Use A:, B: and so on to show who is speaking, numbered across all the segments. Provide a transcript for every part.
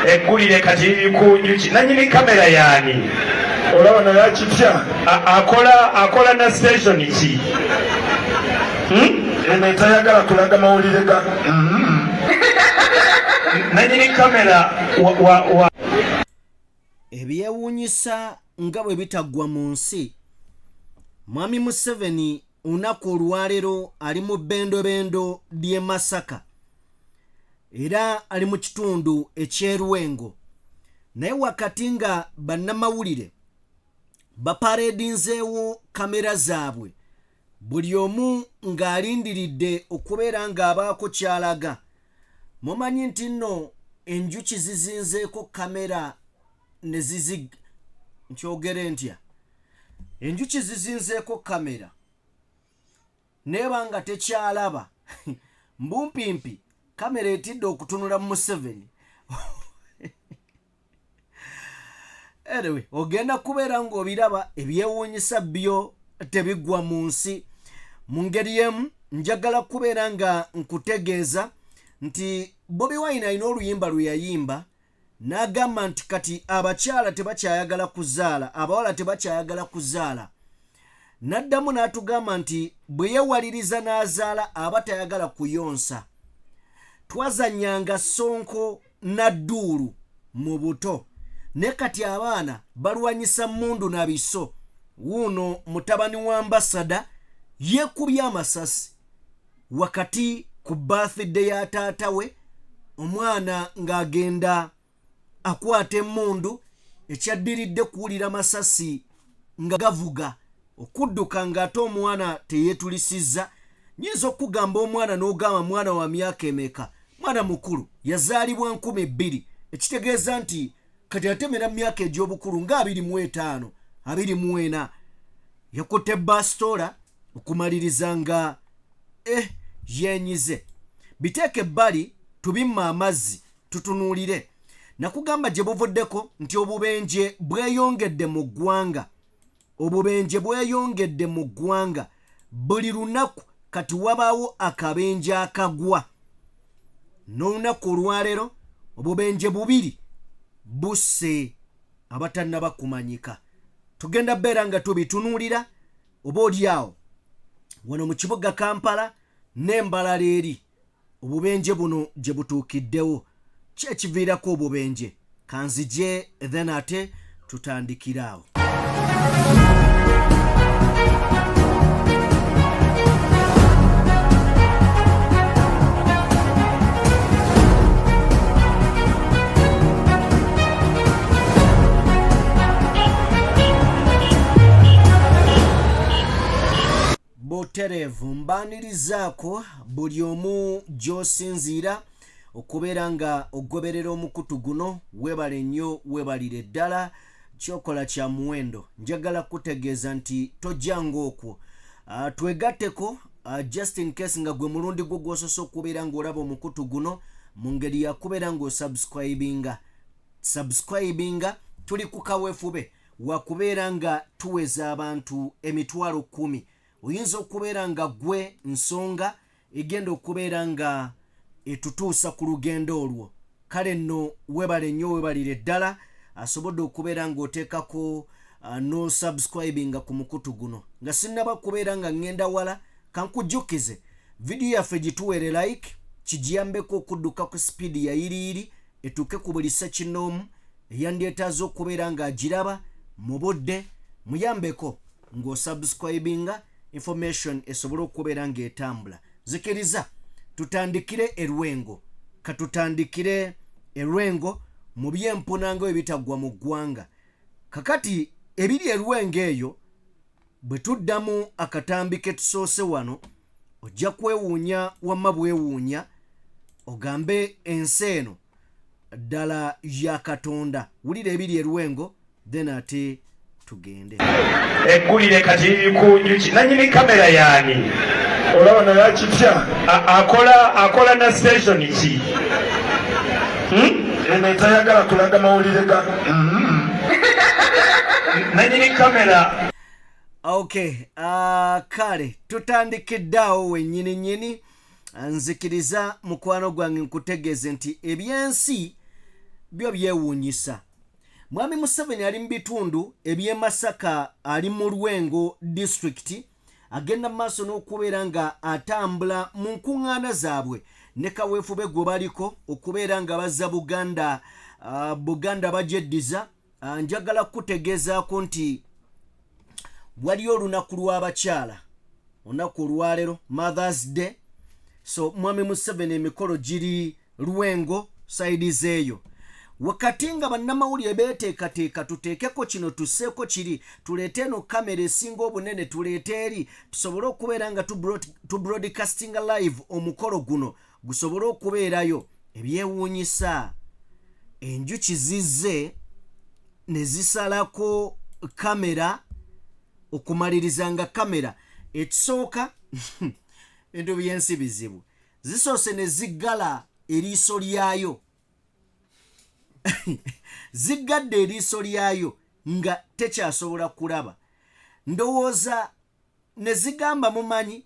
A: eggulire kati liri ku njuki nanyini kamera yaani
B: olaba naye akitya
A: akola na station ki
B: eno etayagala kulaga mawulire ga
A: nanyini kamera
C: ebyewuunyisa nga bwe bitaggwa mu nsi. Mwami Museveni olunaku olwaleero ali mu bbendobendo ly'e Masaka era ali mu kitundu eky'Erwengo, naye wakati nga bannamawulire bapareedinzeewo kamera zaabwe, buli omu ng'alindiridde okubeera ng'abaako kyalaga. Mumanyi nti nno enjuki zizinzeeko kamera ne nkyogere ntya, enjuki zizinzeeko kamera neeba nga tekyalaba mbumpimpi kamera etidde okutunula mu Museveni. Anyway, ogenda kubeera ng'obiraba ebyewuunyisa byo tebiggwa mu nsi. Mu ngeri emu njagala kubeera nga nkutegeeza nti Bobi Wine alina oluyimba lwe yayimba n'agamba nti kati abakyala tebakyayagala kuzaala, abawala tebakyayagala kuzaala. N'addamu n'atugamba nti bwe yeewaliriza n'azaala aba tayagala kuyonsa. Twazannyanga Sonko na Dduulu mu buto, ne kati abaana balwanyisa mmundu na biso. Wuuno mutabani wa ambasada yeekubye amasasi wakati ku birthday ya taata we, omwana ng'agenda akwata emmundu, ekyaddiridde kuwulira masasi nga gavuga okudduka ng'ate omwana teyeetulisizza. Nyinza okugamba omwana n'ogamba mwana wa myaka emeka, mwana mukulu yazaalibwa 2000, ekitegeeza nti kati atemera myaka egy'obukulu nga 25 24. Yakutte basitoola okumaliriza nga yenyize. Biteeke ebbali tubimma amazzi tutunuulire. Nakugamba gye buvuddeko nti obubenje bweyongedde mu ggwanga. Obubenje bweyongedde mu ggwanga. Buli lunaku kati wabaawo akabenje akagwa. N'olunaku olwaleero obubenje 2 busse abatannaba kumanyika. Tugenda beera nga tubitunuulira oba oliawo wano mu kibuga Kampala n'embalala eri obubenje buno gye butuukiddewo. Ki ekiviirako obubenje? Kanzije then ate tutandikiraawo. Butereevu mbaanirizaako buli omu gy'osinziira okubeera nga ogoberera omukutu guno. Weebale nnyo, weebalire ddala, kyokola kya muwendo. Njagala kutegeeza nti tojjanga okwo. Twegatteko just in case nga gwe mulundi gwo gw'osoose okubeera ng'olaba omukutu guno mu ngeri yakubeera ng'osubscribinga. Tuli ku kaweefube wakubeera nga tuweza abantu 10,000. Oyinza okubeera nga gwe nsonga egenda okubeera nga etutuusa ku lugendo olwo. Kale nno weebale nnyo, weebalire ddala asobodde okubeera ng'oteekako no subscribinga ku mukutu guno. Nga sinnaba kubeera nga ngenda wala, kankujjukize vidiyo yaffe gituwere like, kigiyambeko okudduka ku sipiidi ya yiriiri etuuke ku buli sekinoomu eyandyetaaza okubeera ng'agiraba mu budde. Muyambeko ng'osubscribinga information esobole okubeera ng'etambula. Zikiriza tutandikire Erwengo. Katutandikire Erwengo mu by'empunanga ebitaggwa mu ggwanga. Kakati ebiri Erwengo eyo bwe tuddamu akatambi ke tusoose wano, ojja kwewuunya wamma bwewuunya ogambe ensi eno ddala ya Katonda. Wulira ebiri Erwengo then ate tugende.
A: Eggulire kati liri ku njuki nanyini kamera yaani
B: olaba naye akitya
A: akola na station ki
B: eno etayagala kulaga mawulire ga
A: nanyini kamera.
C: Okay, kale tutandikiddeawo wennyini nzikiriza mukwano gwange nkutegeeze nti ebyensi byo byewuunyisa. Mwami Museveni ali mu bitundu eby'e Masaka, ali mu Lwengo district, agenda mu maaso n'okubeera nga atambula mu nkuŋŋaana zaabwe ne kaweefube gwe baliko okubeera nga bazza Buganda bagyeddiza. Njagala kutegeezaako nti waliyo olunaku lw'abakyala, olunaku olwaleero Mother's Day. So mwami Museveni emikolo giri Lwengo saidi zeeyo. Wakati nga bannamawulire beeteekateeka tuteekeko kino tusseeko kiri, tuleete eno kamera esinga obunene tuleete eri, tusobole okubeera nga broadcasting live omukolo guno gusobole okubeerayo. Ebyewuunyisa, enjuki zizze ne zisalako kamera okumaliriza nga kamera ekisooka bintu byensi bizibu. Zisoose ne ziggala eriiso lyayo ziggadde eriiso lyayo nga tekyasobola kulaba. Ndowooza ne zigamba mumanyi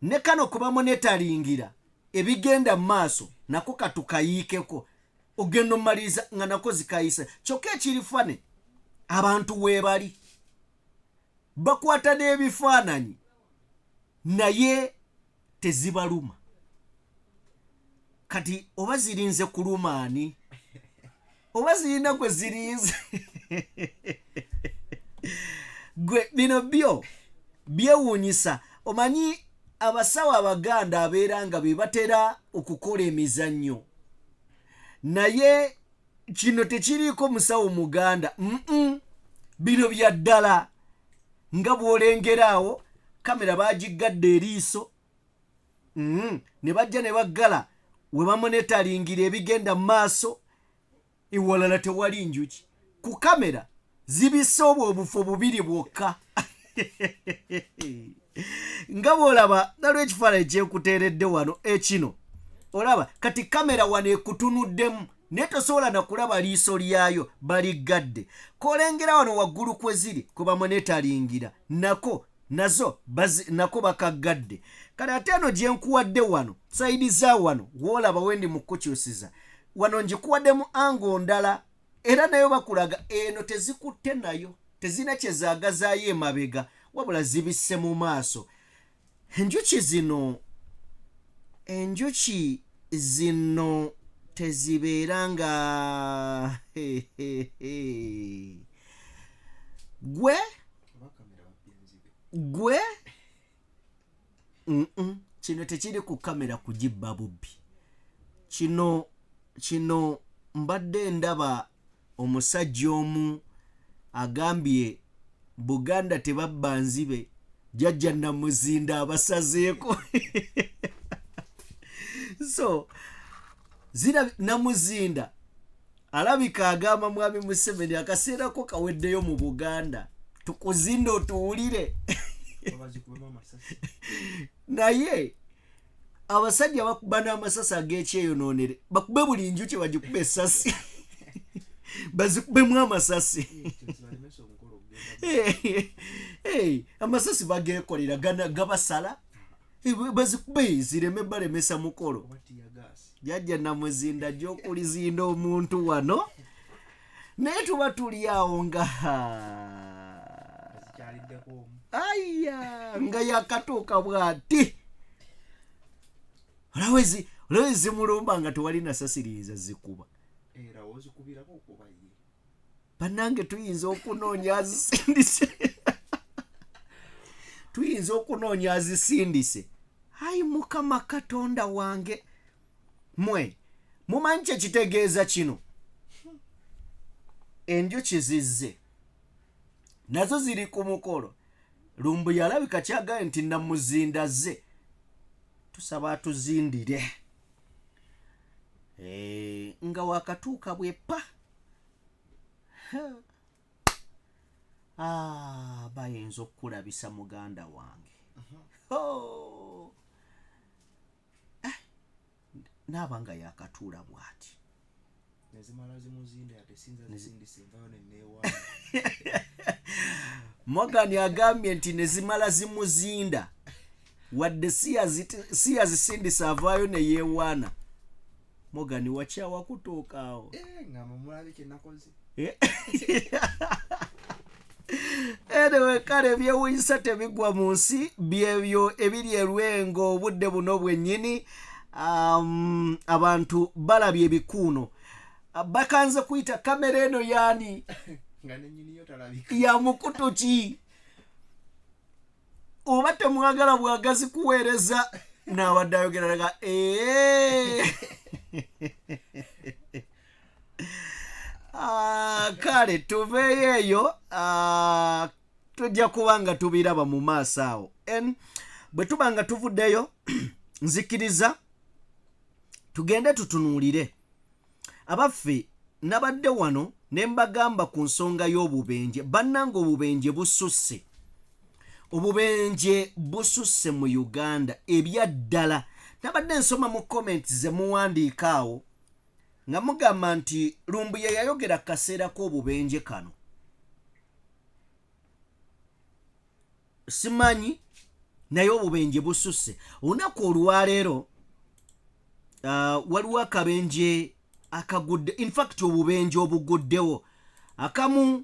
C: ne kano kuba monetalingira ebigenda mu maaso nako katukayiikeko, ogenda omaliriza nga nako zikayisa. Kyokka ekiri fane, abantu weebali bakwata n'ebifaananyi naye tezibaluma. Kati oba zirinze kuluma ani? Oba zirina gwe zirinze? Gwe bino byo byewuunyisa. Omanyi abasawo Abaganda abeera nga be batera okukola emizannyo, naye kino tekiriiko musawo Muganda. Bino bya ddala. Nga bw'olengeraawo kamera baagiggadde eriiso, ne bajja ne baggala we bamonetalingira ebigenda mu maaso. Ewalala tewali njuki. Ku kamera zibisse obufo bubiri bwokka. Nga bw'olaba nalw'ekifaananyi kyekuteeredde wano ekino, olaba kati kamera wano ekutunuddemu naye tosobola nakulaba liiso lyayo, baliggadde. Kolengera wano waggulu kwe ziri kwe bamonetalingira nako bakaggadde. Kale ate eno gye nkuwadde wano saidi za wano w'olaba wendi mu kukyusiza wano ngikuwaddemu ango ndala, era nayo bakulaga eno tezikutte nayo, tezina kye zaagazaayo emabega wabula zibisse mu maaso. Enjuki zino tezibeera nga gwe kino tekiri ku kamera kugibba bubbi. Kino mbadde ndaba omusajja omu agambye Buganda tebabba nzibe, jjajja Namuzinda abasazeeko. So Namuzinda alabika agamba mwami Museveni akaseerako kaweddeyo mu Buganda, tukuzinda otuwulire. Naye abasajja bakuba n'amasasi ag'ekyeyonoonere, bakube buli njuki bagikuba essasi bazikubemu amasasi. Amasasi bageekolera gabasala, bazikube zireme balemesa mukolo. Jjajja Namuzinda gy'okulizinda omuntu wano, naye tuba tuli awo nga nga yakatuuka bw'ati. Olawezi zimulumba nga tewali nasasiriza zikuba. Bannange tuyinza okunoonya azisindise. Ayi Mukama Katonda wange, mwe mumanyi kye kitegeeza kino? Enjuki zizze nazo ziri ku mukolo. Lumbu yalabika kyagaye nti Namuzinda zze, tusaba atuzindire nga wakatuuka bwepa. Bayinza okukulabisa muganda wange. Naaba nga yakatuula bw'ati. Morgan agambye nti nezimala zimuzinda wadde si yazisindisa avaayo ne yeewaana. Mogani wachawa kutookaawo
D: ngamba mulabe kye nakoze.
C: Anyway, kale ebyewunyisa tebigwa mu nsi byebyo ebiri elwengo obudde buno bwennyini. Abantu balabye ebikuuno bakanze kuyita kamera eno yaani
D: nga nenyini yo talabika
C: ya mukutu ki oba temwagala bwagazi kuweereza n'abadde ayogeraga kale tuveeyo eyo tujja kuba nga tubiraba mu maaso awo bwe tuba nga tuvuddeyo nzikiriza tugende tutunuulire abaffe nabadde wano ne mbagamba ku nsonga y'obubenje bannanga obubenje bususse mu Uganda ebyaddala nabadde nsoma mu comments ze muwandiika awo nga mugamba nti Lumbuye yayogera kaseera k'obubenje kano simanyi naye obubenje bususse olunaku olwaleero waliwo akabenje akagudde in fact obubenje obuguddewo akamu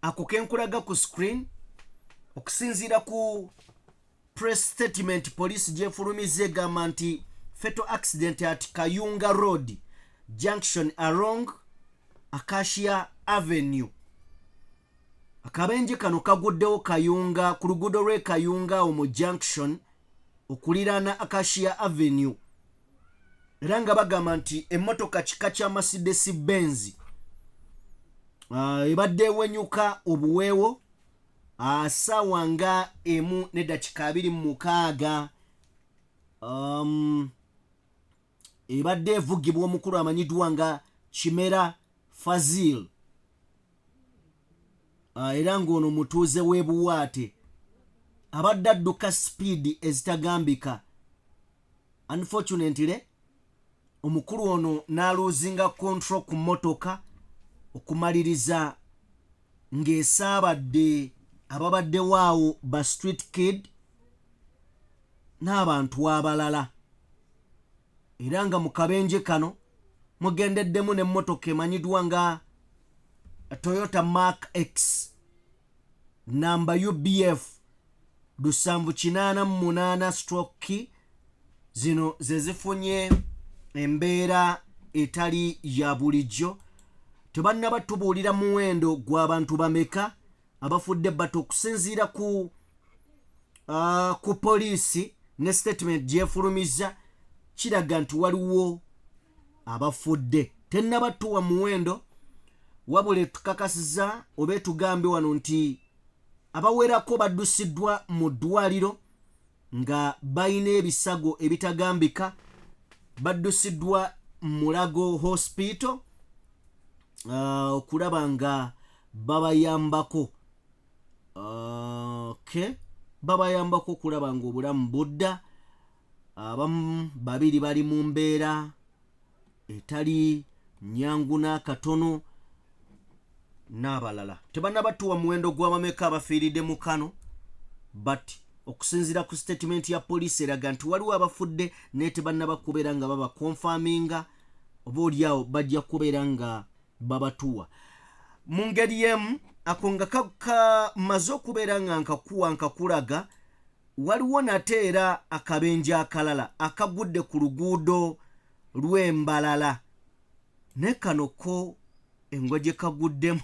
C: ako kenkulaga ku screen okusinziira ku press statement police gyefulumiza egamba nti fatal accident at Kayunga Road junction along Acacia Avenue. Akabenje kano kaguddewo Kayunga ku luguudo lw'e Kayunga mu junction okuliraana Acacia Avenue. Era nga bagamba nti emmotoka kika kya Mercedes Benz ebadde ewenyuka obuweewo ssaawa nga 1:26 ebadde evugibwa omukulu amanyiddwa nga Kimera Fazil era ng'ono mutuuze w'e Buwaate abadde adduka speed ezitagambika. Unfortunately omukulu ono n'aluzinga control ku mmotoka okumaliriza ng'esaabadde ababadde waawo ba street kid n'abantu abalala. Era nga mu kabenje kano mugendeddemu n'emmotoka emanyiddwa nga Toyota Mark X namba UBF 788 zino ze zifunye embeera etali ya bulijjo. Tebannaba tubuulira muwendo gw'abantu bameka abafudde bato okusinziira ku poliisi ne statement gyefulumiza kiraga nti waliwo abafudde. Tennaba tuwa muwendo wabule tukakasiza oba tugambe wano nti abawerako baddusiddwa mu ddwaliro nga bayina ebisago ebitagambika baddusiddwa Mulago Hospital okulaba nga babayambako babayambako okulaba nga obulamu budda. Abamu babiri bali mu mbeera etali nyangu n'akatono n'abalala tebannabatuwa muwendo gw'abameka abafiiridde mu kano but okusinziira ku statement ya poliisi eraga nti waliwo abafudde naye tebannabakubeera nga baba confirminga oba oliawo bajja kubeera nga babatuwa mu ngeri yemu. Ako nga kamaze okubeera nga nkakulaga waliwo nate era akabenje akalala akagudde ku luguudo lw'Embalala ne kano ko engwa gye kaguddemu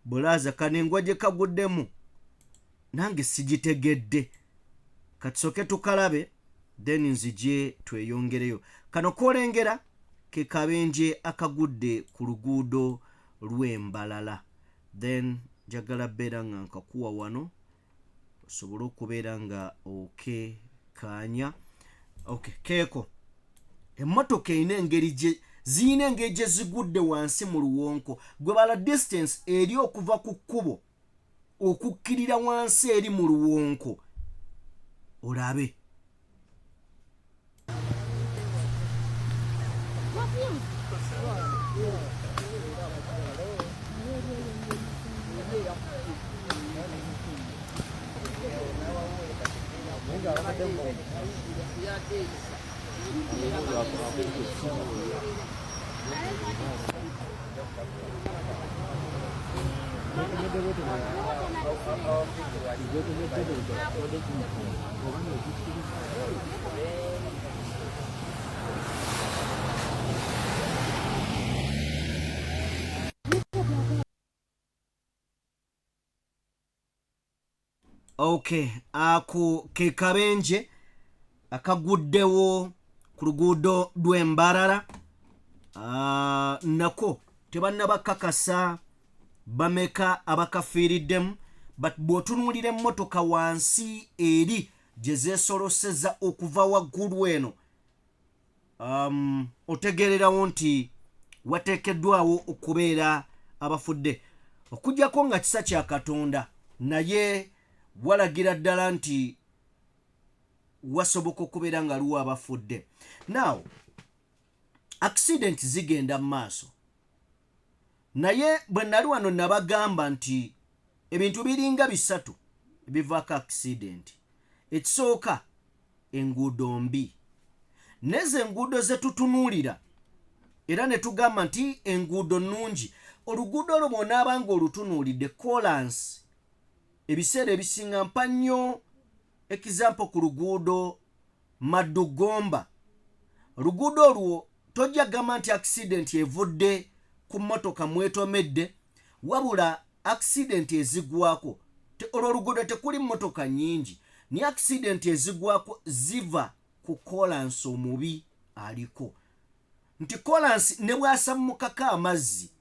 C: bulaza kano engwa gye kaguddemu nange sigitegedde katusooke tukalabe then nzije tweyongereyo. Kano koolengera ke kabenje akagudde ku luguudo lw'Embalala then njagala beera nga nkakuwa wano osobole okubeera nga okekaanya. Keeko emmotoka erina engeri ziyina engeri gye zigudde wansi mu luwonko gwe bala distance eri okuva ku kkubo okukkirira wansi eri mu luwonko olabe. Okay, ako ke kabenje akaguddewo ku luguudo lw'Embarara. Nako tebannabakakasa bameka abakafiiriddemu, but bw'otunuulira emmotoka wansi eri gye zeesoloseza okuva waggulu eno, otegeererawo nti wateekeddwawo okubeera abafudde, okuggyako nga kisa kya Katonda, naye walagira ddala nti wasoboka okubeera nga luwa abafudde. Now accident zigenda mu maaso, naye bwe nali wano nabagamba nti ebintu biringa bisatu ebivaako accident. Ekisooka, enguudo mbi. Nezo enguudo ze tutunuulira era ne tugamba nti enguudo nnungi, oluguudo olwo bw'onaaba nga olutunuulidde kolansi ebiseera ebisinga mpa nnyo example ku luguudo Madugomba. Oluguudo olwo tojja gamba nti accident evudde ku mmotoka mwetomedde, wabula accident ezigwako olwo oluguudo tekuli mmotoka nnyingi, ni accident ezigwako ziva ku kolansi omubi aliko. Nti kolansi ne bwasammukako amazzi,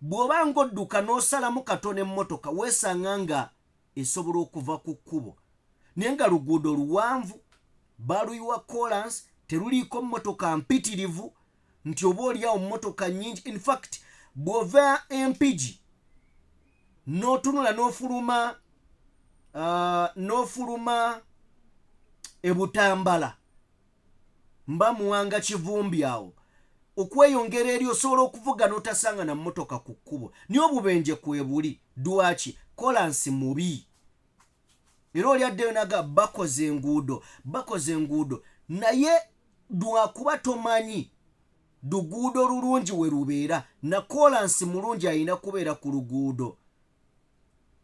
C: bw'oba ng'odduka n'osalamu katono emmotoka weesanga nga esobola okuva ku kkubo, naye nga luguudo luwanvu baluyiwa kolansi, teruliiko mmotoka mpitirivu, nti oba oliawo mmotoka nnyingi. In fact bw'ova Empigi n'otunula n'ofuluma ebutambala mba muwanga kivumbi awo, okweyongera eri osobola okuvuga n'otasanga na mmotoka ku kkubo, niyo obubenje kwebuli. Dwaki? Kolansi mubi. Era olyaddeyo naga bakoze enguudo, naye lwakuba tomanyi luguudo lulungi we lubeera, na kolansi mulungi alina kubeera ku luguudo.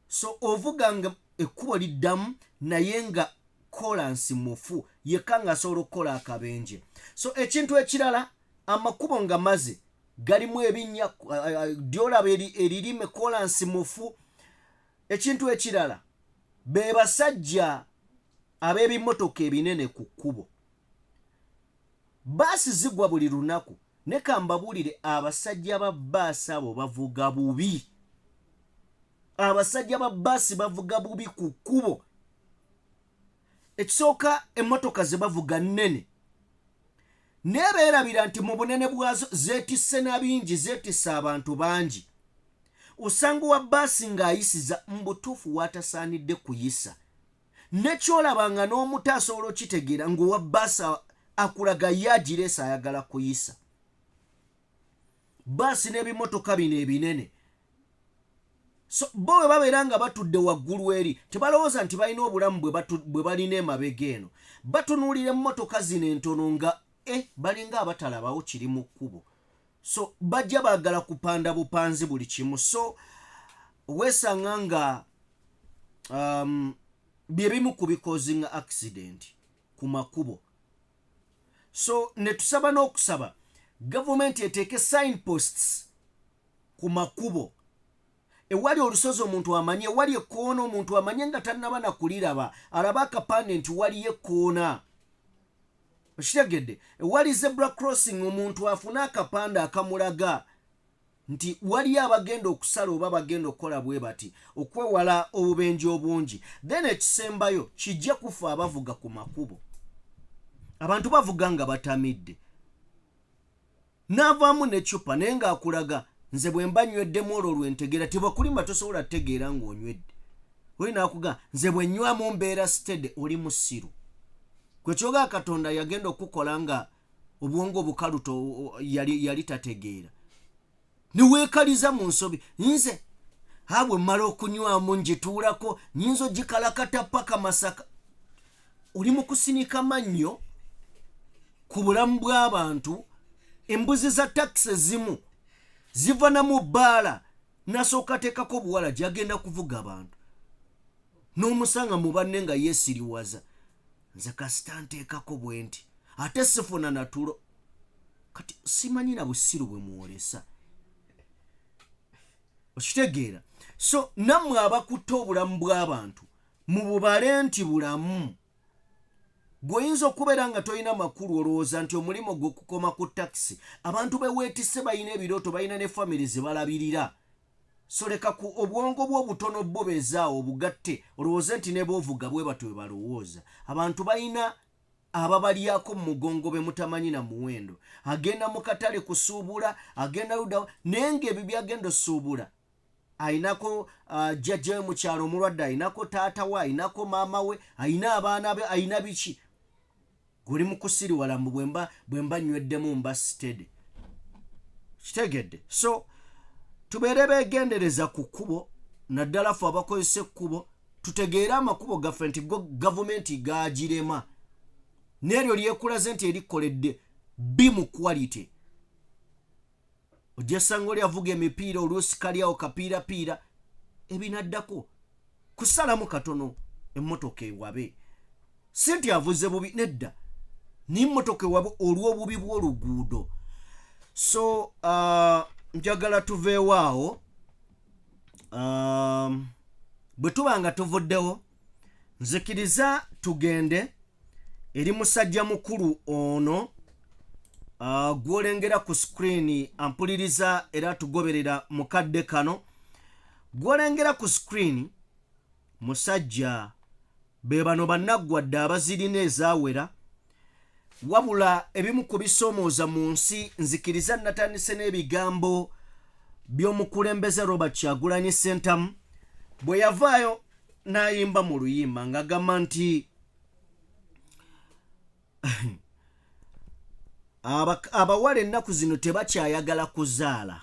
C: So ovuga nga ekkubo liddamu naye nga kolansi mufu, yekka nga asobola okukola akabenje. So ekintu ekirala, amakubo nga maze galimu ebinnya, lyolaba eririme kolansi mufu. Ekintu ekirala, be basajja ab'ebimmotoka ebinene ku kkubo. Baasi zigwa buli lunaku, ne kambabuulire abasajja ba baasi abo bavuga bubi. Abasajja ba baasi bavuga bubi ku kkubo. Ekisooka, emmotoka ze bavuga nnene, naye beerabira nti mu bunene bwazo zeetisse na bingi, zeetisse abantu bangi. Osanga wa baasi ng'ayisiza mu butuufu watasaanidde kuyisa, nekyolabanga n'omuto asobola okitegeera ng'owa baasi akulaga ye agireesa ayagala kuyisa. Baasi n'ebimmotoka bino ebinene, so bo bwe babeera nga batudde waggulu eri, tebalowooza nti balina obulamu bwe balina emabega eno. Batunuulira emmotoka zino entono nga balinga abatalabawo kiri mu kkubo, so bajja baagala kupanda bupanzi buli kimu. So weesanga nga bye bimu ku bikozinga accident ku makubo. So ne tusaba n'okusaba gavumenti eteeke signposts ku makubo, ewali olusozi omuntu amanye, ewali ekkoona omuntu amanye nga tannaba na kuliraba, alaba akapande nti waliyo ekkoona. Okitegedde? Ewali zebra crossing omuntu afune akapande akamulaga nti waliyo abagenda okusala oba bagenda okukola bwe bati, okwewala obubenje obungi. Then ekisembayo kijja kufa abavuga ku makubo. Abantu bavuga nga batamidde, n'avaamu n'eccupa naye ng'akulaga nze bwe mba nnyweddemu olwo lwentegeera, tibwakulimba tosobola tegeera ng'onywedde. Oli n'akuga nze bwe nnywamu mbeera sitedde, oli musiru. Kwe kyoga Katonda yagenda okukola nga obwongo bukaluto yali tategeera. Niweekaliza mu nsobi, nze bwe mmala okunywamu ngituulako, nyinza ogikalakata paka Masaka. Oli mu kusinika mannyo ku bulamu bw'abantu. Embuzi za taxi zimu ziva na mu bbaala nasooka ateekako obuwala gyagenda kuvuga abantu n'omusanga mu banne nga yeesiriwaza nze kasita nteekako bwe nti ate sifuna natulo kati simanyi na busiru bwe muwolesa okitegeera. So nammwe abakutte obulamu bw'abantu mububale nti bulamu. Bw'oyinza okubeera nga tolina makulu olowooza nti omulimu gw'okukoma ku takisi abantu beweetisse balina ebirooto balina ne famire ze balabirira. So leka ku obwongo bw'obutono bwo beezaawo obugatte olowooze nti ne boovuga bwe batyo bwe balowooza. Abantu balina ababalyako mu mugongo be mutamanyi na muwendo. Agenda mu katale kusuubula, agenda luda naye ng'ebyo byagenda osuubula ayinako jjajja we mu kyalo omulwadde, ayinako taata we, ayinako maama we, ayina abaana be, ayina biki. Guli mu kusiriwala mbu bwe mba nnyweddemu mba sitede. Kitegedde. So tubeere beegendereza ku kkubo naddala ffe abakozesa ekkubo tutegeere amakubo gaffe nti gavumenti gaagirema n'eryo lyekulaze nti erikoledde bi mu quality. Ojja sanga oli avuga emipiira oluusi kalyawo kapiirapiira ebinaddako kusalamu katono emmotoka ewabe. Si nti avuze bubi nedda n'emmotoka ewabe olw'obubi bw'oluguudo. So njagala tuveewaawo bwe tuba nga tuvuddewo nzikiriza tugende eri musajja mukulu ono gwolengera ku screen ampuliriza era tugoberera mukadde kano gwolengera ku screen musajja be bano bannaggwadde abazirina ezaawera wabula ebimu ku bisoomooza mu nsi nzikiriza natandise n'ebigambo by'omukulembeze Robert Kyagulanyi Ssentamu bwe yavaayo n'ayimba mu luyimba ng'agamba nti abawala ennaku zino tebakyayagala kuzaala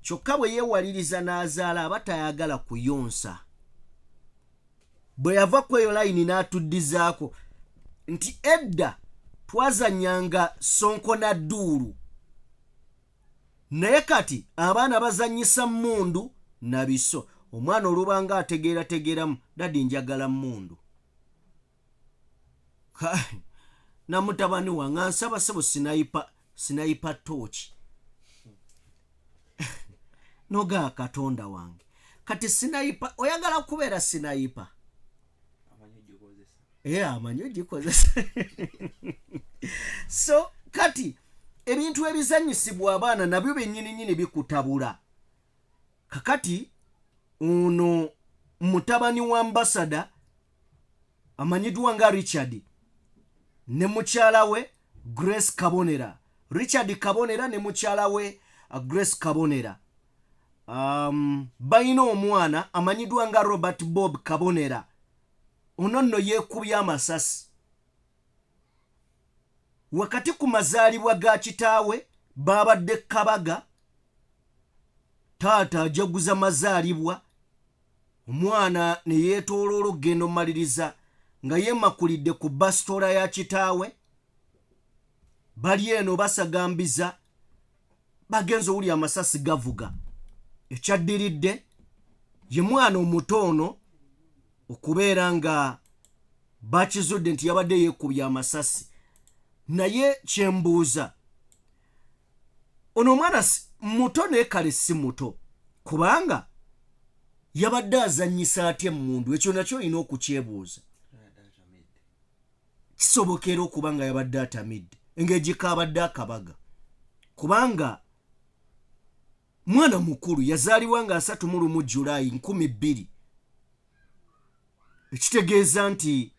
C: kyokka bwe yeewaliriza n'azaala aba tayagala kuyonsa. Bwe yava ku eyo layini n'atuddizaako nti edda twazannyanga sonko na dduulu naye kati abaana bazannyisa mmundu na biso. Omwana olubanga ategeerategeeramu dadi njagala mmundu na mutabani wange ansaba sebo sinayipa tooki noga katonda wange kati sinayipa oyagala kubeera sinayipa amanyi ogikozesa. So kati ebintu ebizanyisibwa abaana nabyo bennyininyini bikutabula. Kakati ono mutabani wa ambasada amanyiddwa nga Richard ne mukyala we Grace Kabonera. Richard Kabonera ne mukyala we Grace Kabonera balina omwana amanyiddwa nga Robert Bob Kabonera. Ono nno yeekubye amasasi wakati ku mazaalibwa ga kitaawe baabadde Kabaga. Taata ajaguza mazaalibwa omwana ne yeetooloola okugenda omaliriza nga yeemakulidde ku basitoola ya kitaawe. Bali eno basagambiza bagenza owuli amasasi gavuga. Ekyaddiridde ye mwana omuto ono okubeera nga bakizudde nti yabadde yeekubye amasasi. Naye kyembuuza ono omwana muto naye kale si muto kubanga yabadde azannyisa atya emmundu. Ekyo nakyo olina okukyebuuza. Kisobokera okuba nga yabadde atamidde eng'egika abadde akabaga kubanga mwana mukulu yazaalibwa nga 31 Julayi 2000 ekitegeeza nti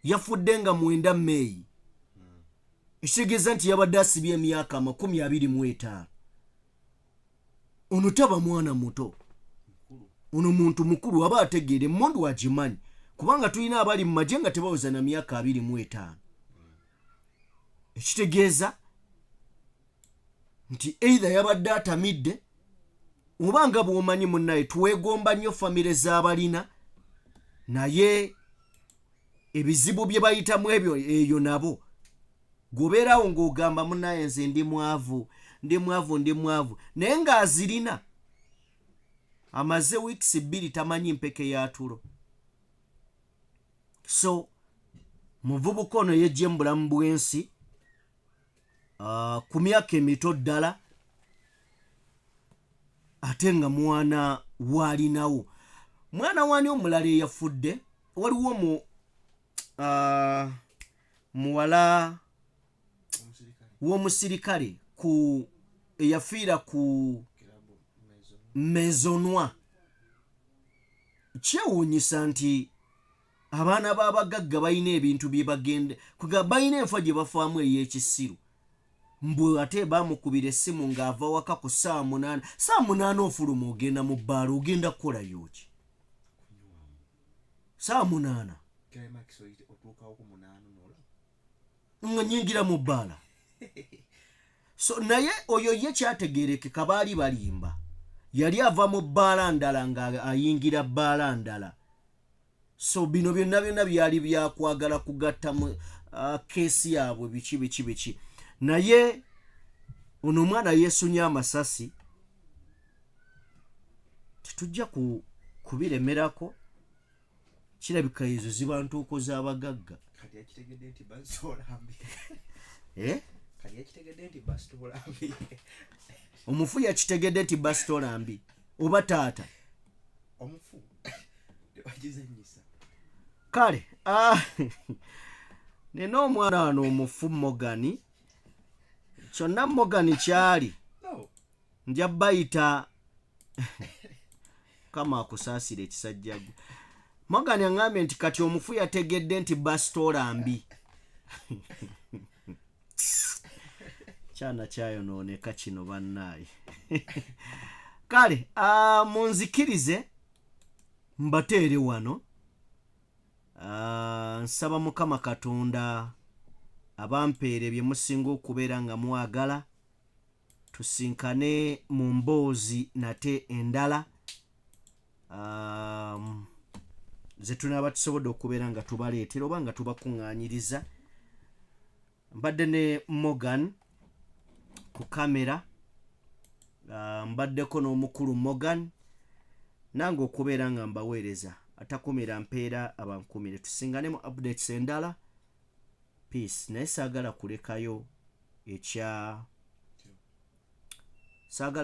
C: yafudde nga 9 Meeyi. Ekitegeeza nti yabadde asibye emyaka 25. Ono taba mwana muto, ono muntu mukulu aba ategeera emmundu agimanyi kubanga tulina abali mu magye nga tebaweza na myaka 25. Ekitegeeza nti either yabadde atamidde oba nga bw'omanyi munnaye tuweegomba nnyo famire z'abalina naye ebizibu bye bayitamu ebyo eyo nabo gobeerawo ng'ogamba munaye nze ndi mwavu naye ng'azirina amaze wiikisi 2 tamanyi mpeke ya tulo. So muvubuka ono yejje mu bulamu bw'ensi ku myaka emito ddala ate nga mwana waalinawo. Mwana waani omulala eyafudde, waliwo muwala w'omusirikale eyafiira ku Maisonneuve. Kyewuunyisa nti abaana b'abagagga balina ebintu bye bagenda balina enfa gye bafaamu ey'ekisiru. Mbwe ate baamukubira essimu ng'ava waka ku saa 8 ofuluma ogenda mu bbaala ogenda kukolayo ki? Saa 8 nga nyingira mu bbaala. So naye oyo ye kyategeerekeka baali balimba, yali ava mu bbaala ndala nga ayingira bbaala ndala. So bino byonna byali byakwagala kugatta mu keesi yaabwe biki. Naye ono omwana yeesunye amasasi, tetujja kubiremerako. Kirabika ezo ziba ntuuko z'abagagga. Omufu yakitegedde nti basitola mbi oba taata kale. Nina omwana wano omufu Morgan. Kyonna Morgan kyali nja bayita kama akusaasira ekisajja gwe. Morgan aŋŋambye nti kati omufu yategedde nti basitola mbi. Kyana kyayonooneka kino bannaaye. Kale munzikirize mbateere wano. Nsaba Mukama Katonda abampeere bye musinga okubeera nga mwagala tusinkane mu mboozi nate endala ze tunaaba tusobodde okubeera nga tubaleetera oba nga tubakuŋŋaanyiriza. Mbadde ne Morgan ku kamera, mbaddeko n'omukulu Morgan, nange okubeera nga mbaweereza atakumira mpeera abankumire. Tusingane mu updates endala. Peace. Naye saagala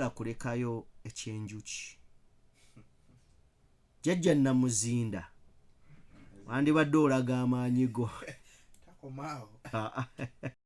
C: kulekayo ekyenjuki. Jjajja Namuzinda wandibadde olaga amaanyi go.